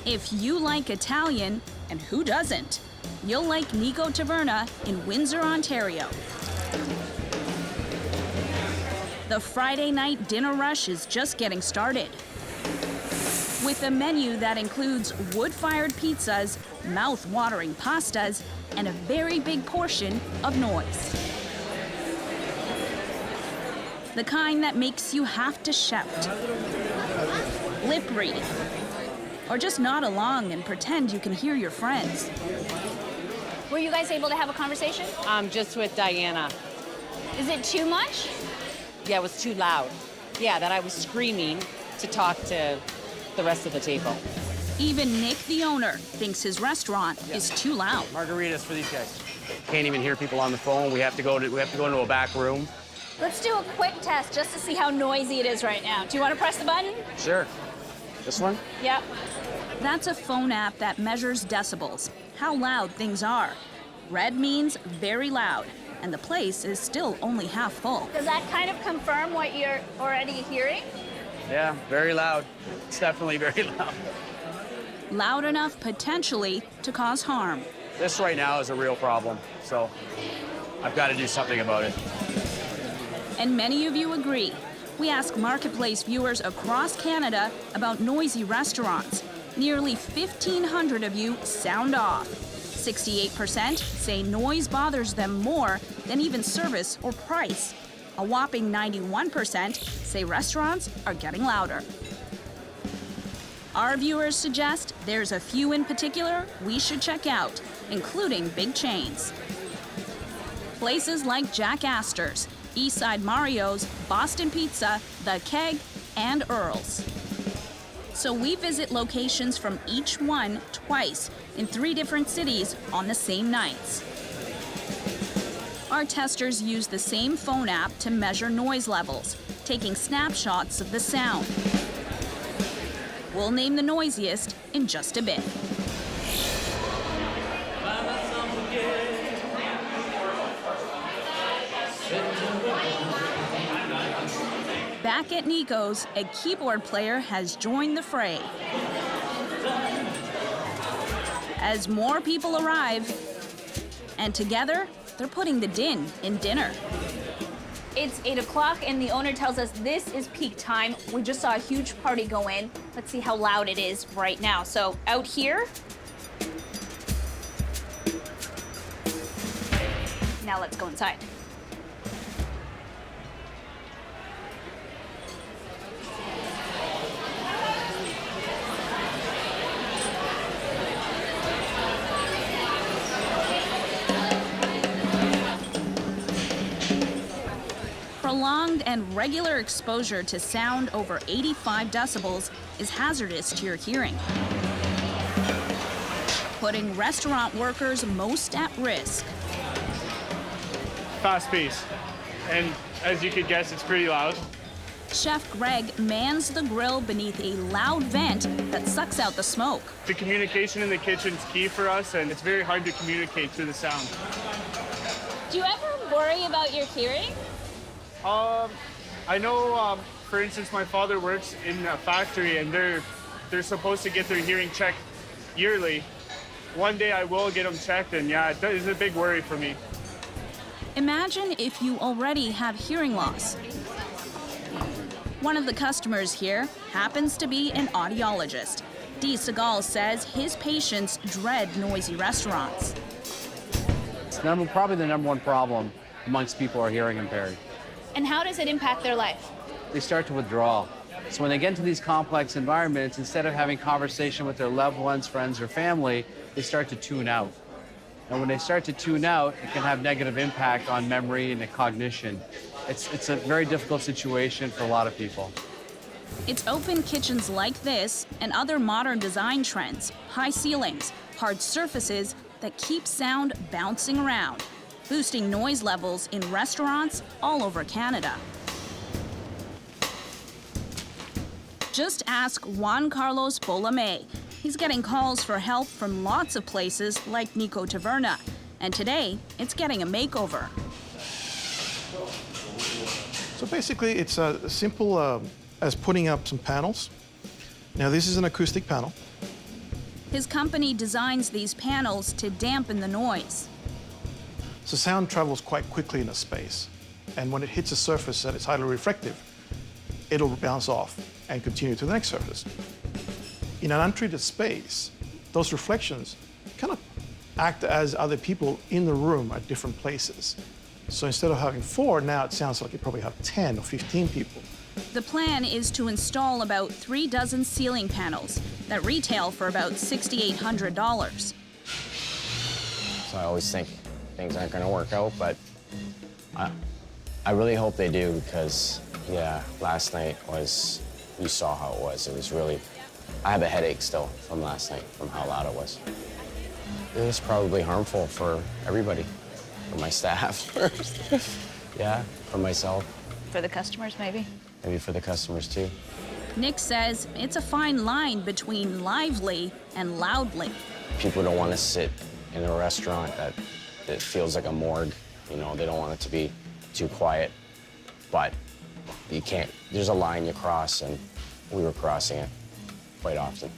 If you like Italian, and who doesn't, you'll like Nico Taverna in Windsor, Ontario. The Friday night dinner rush is just getting started. With a menu that includes wood-fired pizzas, mouth-watering pastas, and a very big portion of noise. The kind that makes you have to shout, lip read, or just nod along and pretend you can hear your friends. Were you guys able to have a conversation? Just with Diana. Is it too much? Yeah, it was too loud. Yeah, that I was screaming to talk to the rest of the table. Even Nick, the owner, thinks his restaurant is too loud. Margaritas for these guys. Can't even hear people on the phone. We have to go into a back room. Let's do a quick test just to see how noisy it is right now. Do you want to press the button? Sure. This one? Yep. That's a phone app that measures decibels, how loud things are. Red means very loud, and the place is still only half full. Does that kind of confirm what you're already hearing? Yeah, very loud. It's definitely very loud. Loud enough, potentially, to cause harm. This right now is a real problem, so I've got to do something about it. And many of you agree. We ask Marketplace viewers across Canada about noisy restaurants. Nearly 1,500 of you sound off. 68% say noise bothers them more than even service or price. A whopping 91% say restaurants are getting louder. Our viewers suggest there's a few in particular we should check out, including big chains. Places like Jack Astor's, Eastside Mario's, Boston Pizza, The Keg, and Earl's. So we visit locations from each one twice in 3 different cities on the same nights. Our testers use the same phone app to measure noise levels, taking snapshots of the sound. We'll name the noisiest in just a bit. Back at Nico's, a keyboard player has joined the fray. As more people arrive, and together, they're putting the din in dinner. It's 8 o'clock and the owner tells us this is peak time. We just saw a huge party go in. Let's see how loud it is right now. So out here. Now let's go inside. Prolonged and regular exposure to sound over 85 decibels is hazardous to your hearing, putting restaurant workers most at risk. Fast pace, and as you could guess, it's pretty loud. Chef Greg mans the grill beneath a loud vent that sucks out the smoke. The communication in the kitchen is key for us, and it's very hard to communicate through the sound. Do you ever worry about your hearing? I know, for instance, my father works in a factory, and they're supposed to get their hearing checked yearly. One day I will get them checked, and yeah, it is a big worry for me. Imagine if you already have hearing loss. One of the customers here happens to be an audiologist. Dee Segal says his patients dread noisy restaurants. It's probably the number one problem amongst people who are hearing impaired. And how does it impact their life? They start to withdraw. So when they get into these complex environments, instead of having conversation with their loved ones, friends, or family, they start to tune out. And when they start to tune out, it can have negative impact on memory and cognition. It's a very difficult situation for a lot of people. It's open kitchens like this and other modern design trends, high ceilings, hard surfaces that keep sound bouncing around, boosting noise levels in restaurants all over Canada. Just ask Juan Carlos Bolame. He's getting calls for help from lots of places like Nico Taverna, and today it's getting a makeover. So basically it's as simple as putting up some panels. Now this is an acoustic panel. His company designs these panels to dampen the noise. So sound travels quite quickly in a space, and when it hits a surface that is highly reflective, it'll bounce off and continue to the next surface. In an untreated space, those reflections kind of act as other people in the room at different places. So instead of having 4, now it sounds like you probably have 10 or 15 people. The plan is to install about 3 dozen ceiling panels that retail for about $6,800. So I always think things aren't going to work out, but I really hope they do because, yeah, last night was, you saw how it was. It was really, I have a headache still from last night, from how loud it was. It was probably harmful for everybody, for my staff, yeah, for myself. For the customers, maybe? Maybe for the customers, too. Nick says it's a fine line between lively and loudly. People don't want to sit in a restaurant that feels like a morgue. You know, they don't want it to be too quiet, but you can't. There's a line you cross, and we were crossing it quite often.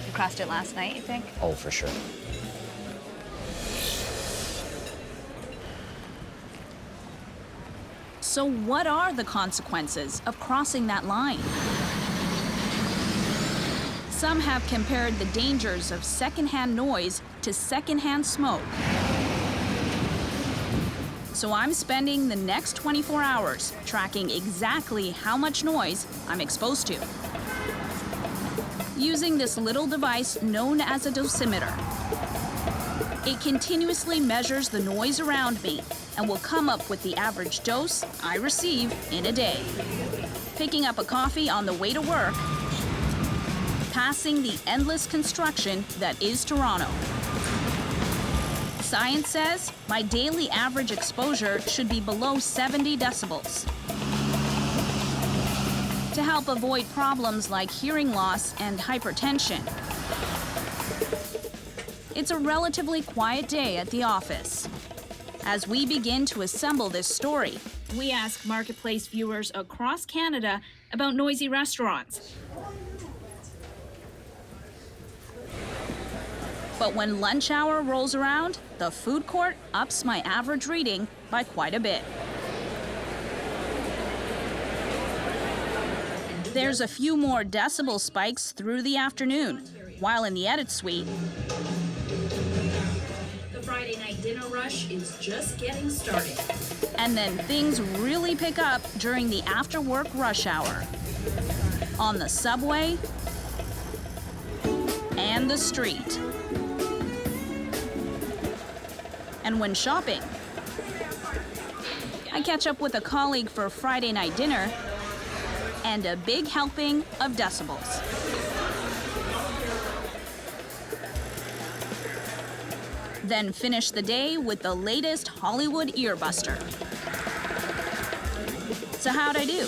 You crossed it last night, you think? Oh, for sure. So what are the consequences of crossing that line? Some have compared the dangers of secondhand noise to secondhand smoke. So I'm spending the next 24 hours tracking exactly how much noise I'm exposed to. Using this little device known as a dosimeter. It continuously measures the noise around me and will come up with the average dose I receive in a day. Picking up a coffee on the way to work, passing the endless construction that is Toronto. Science says my daily average exposure should be below 70 decibels. To help avoid problems like hearing loss and hypertension. It's a relatively quiet day at the office. As we begin to assemble this story, we ask Marketplace viewers across Canada about noisy restaurants. But when lunch hour rolls around, the food court ups my average reading by quite a bit. There's a few more decibel spikes through the afternoon, while in the edit suite, The Friday night dinner rush is just getting started. and then things really pick up during the after-work rush hour. On the subway and the street. And when shopping, I catch up with a colleague for Friday night dinner and a big helping of decibels. Then finish the day with the latest Hollywood earbuster. So how'd I do?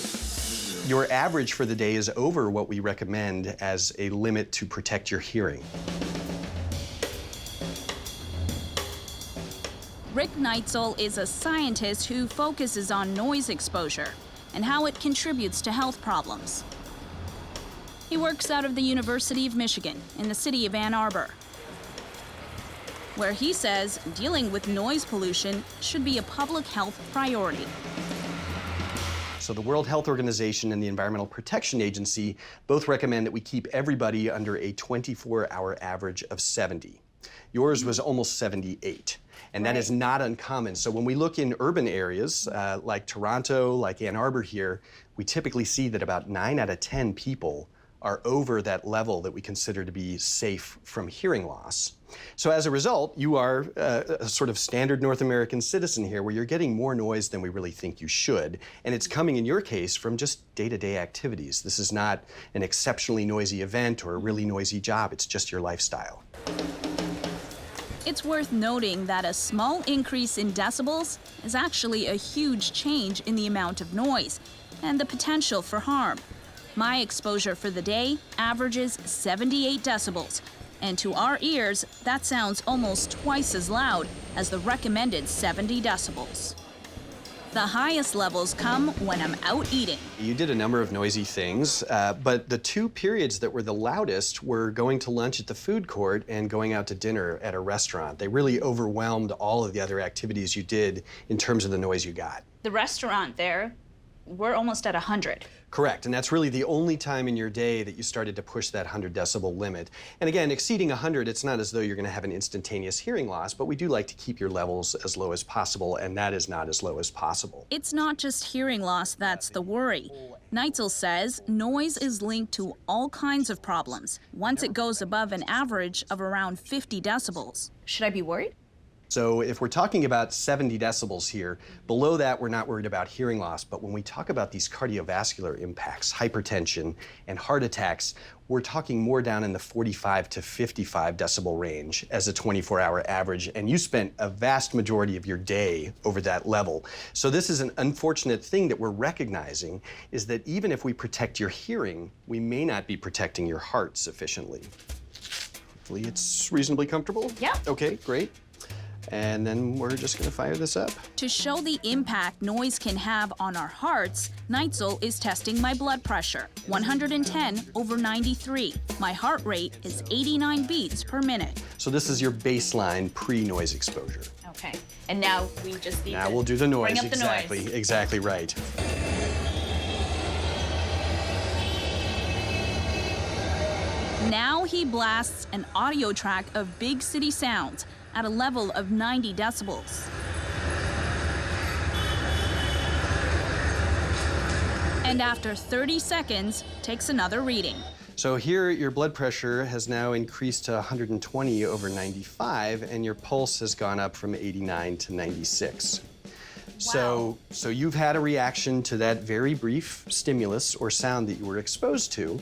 Your average for the day is over what we recommend as a limit to protect your hearing. Rick Neitzel is a scientist who focuses on noise exposure and how it contributes to health problems. He works out of the University of Michigan in the city of Ann Arbor, where he says dealing with noise pollution should be a public health priority. So the World Health Organization and the Environmental Protection Agency both recommend that we keep everybody under a 24-hour average of 70. Yours was almost 78. And that is not uncommon. So when we look in urban areas like Toronto, like Ann Arbor here, we typically see that about 9 out of 10 people are over that level that we consider to be safe from hearing loss. So as a result, you are a sort of standard North American citizen here where you're getting more noise than we really think you should. And it's coming, in your case, from just day-to-day activities. This is not an exceptionally noisy event or a really noisy job. It's just your lifestyle. It's worth noting that a small increase in decibels is actually a huge change in the amount of noise and the potential for harm. My exposure for the day averages 78 decibels, and to our ears, that sounds almost twice as loud as the recommended 70 decibels. The highest levels come when I'm out eating. You did a number of noisy things, but the two periods that were the loudest were going to lunch at the food court and going out to dinner at a restaurant. They really overwhelmed all of the other activities you did in terms of the noise you got. The restaurant there, we're almost at 100. Correct, and that's really the only time in your day that you started to push that 100 decibel limit. And again, exceeding 100, it's not as though you're going to have an instantaneous hearing loss, but we do like to keep your levels as low as possible, and that is not as low as possible. It's not just hearing loss that's the worry. Neitzel says noise is linked to all kinds of problems once it goes above an average of around 50 decibels. Should I be worried? So if we're talking about 70 decibels here, below that we're not worried about hearing loss, but when we talk about these cardiovascular impacts, hypertension and heart attacks, we're talking more down in the 45 to 55 decibel range as a 24-hour average, and you spent a vast majority of your day over that level. So this is an unfortunate thing that we're recognizing, is that even if we protect your hearing, we may not be protecting your heart sufficiently. Hopefully it's reasonably comfortable? Yeah. Okay, great. And then we're just going to fire this up. To show the impact noise can have on our hearts, Neitzel is testing my blood pressure, 110/93. My heart rate is 89 beats per minute. So this is your baseline pre-noise exposure. Okay. And now we just need Now to we'll do the noise. bring up the Exactly, noise. exactly right. Now he blasts an audio track of big city sounds at a level of 90 decibels. And after 30 seconds, takes another reading. So here your blood pressure has now increased to 120/95, and your pulse has gone up from 89 to 96. Wow. So you've had a reaction to that very brief stimulus or sound that you were exposed to.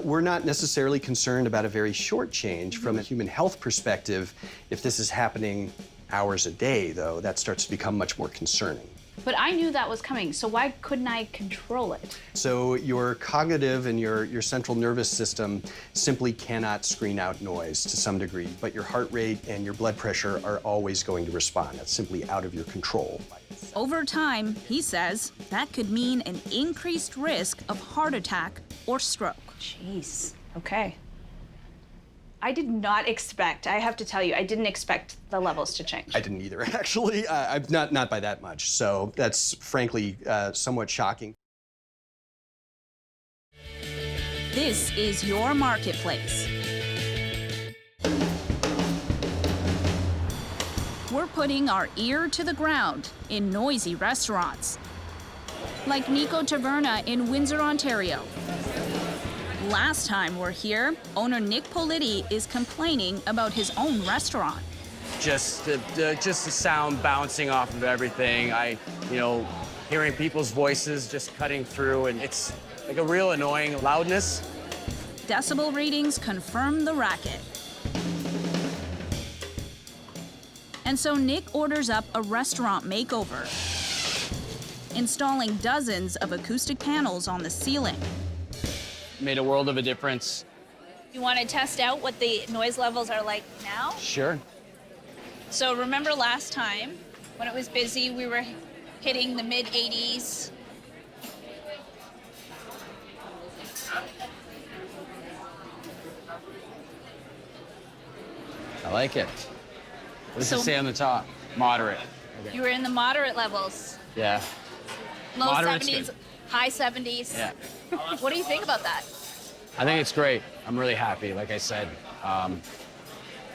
We're not necessarily concerned about a very short change. From a human health perspective, if this is happening hours a day, though, that starts to become much more concerning. But I knew that was coming, so why couldn't I control it? So your cognitive and your central nervous system simply cannot screen out noise to some degree, but your heart rate and your blood pressure are always going to respond. That's simply out of your control. Over time, he says, that could mean an increased risk of heart attack or stroke. Jeez. Okay. I did not expect, I have to tell you, I didn't expect the levels to change. I didn't either, actually. I'm not by that much. So that's frankly somewhat shocking. This is your marketplace. We're putting our ear to the ground in noisy restaurants, like Nico Taverna in Windsor, Ontario. Last time we're here, owner Nick Politi is complaining about his own restaurant. Just the sound bouncing off of everything. Hearing people's voices just cutting through, and it's like a real annoying loudness. Decibel readings confirm the racket. And so Nick orders up a restaurant makeover, installing dozens of acoustic panels on the ceiling. Made a world of a difference. You want to test out what the noise levels are like now? Sure. So remember last time when it was busy, we were hitting the mid-80s. I like it. What does it say on the top? Moderate. Okay. You were in the moderate levels. Yeah. Low Moderate's 70s, good. high 70s. Yeah. What do you think about that? I think it's great. I'm really happy. Like I said,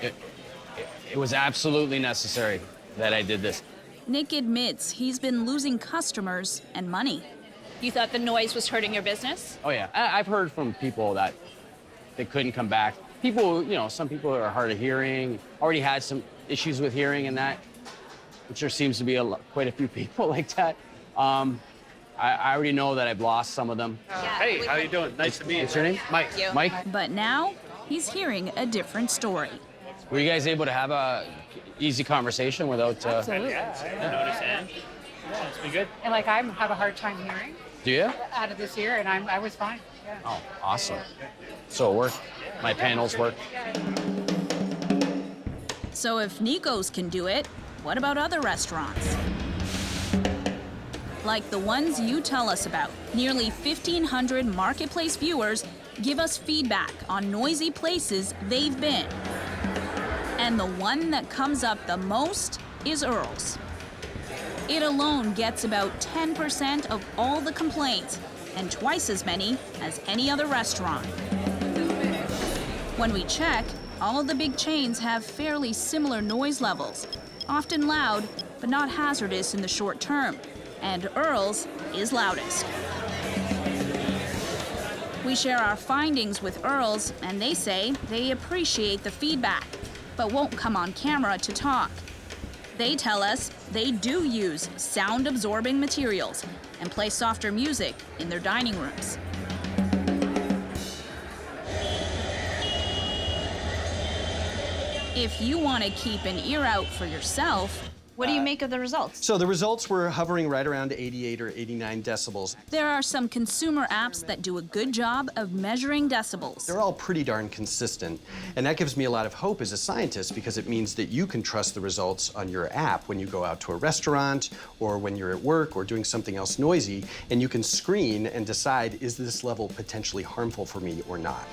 it was absolutely necessary that I did this. Nick admits he's been losing customers and money. You thought the noise was hurting your business? Oh yeah, I've heard from people that they couldn't come back. People, some people are hard of hearing, already had some issues with hearing and that. There seems to be quite a few people like that. I already know that I've lost some of them. Hey, how you doing? Nice to meet you. What's your name? Mike. you. Mike? But now he's hearing a different story. Were you guys able to have a easy conversation without... Absolutely. I didn't notice it. Yeah, it's been good. And like I have a hard time hearing Do you? out of this ear, and I was fine. Yeah. Oh, awesome. So it worked. My panels work. So if Nico's can do it, what about other restaurants? like the ones you tell us about. Nearly 1,500 Marketplace viewers give us feedback on noisy places they've been. And the one that comes up the most is Earl's. It alone gets about 10% of all the complaints and twice as many as any other restaurant. When we check, all the big chains have fairly similar noise levels, often loud, but not hazardous in the short term. And Earl's is loudest. We share our findings with Earl's, and they say they appreciate the feedback, but won't come on camera to talk. They tell us they do use sound-absorbing materials and play softer music in their dining rooms. If you want to keep an ear out for yourself, What do you make of the results? So the results were hovering right around 88 or 89 decibels. there are some consumer apps that do a good job of measuring decibels. They're all pretty darn consistent. And that gives me a lot of hope as a scientist because it means that you can trust the results on your app when you go out to a restaurant or when you're at work or doing something else noisy, and you can screen and decide, is this level potentially harmful for me or not?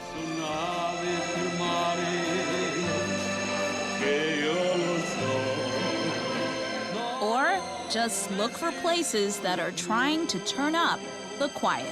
Or just look for places that are trying to turn up the quiet.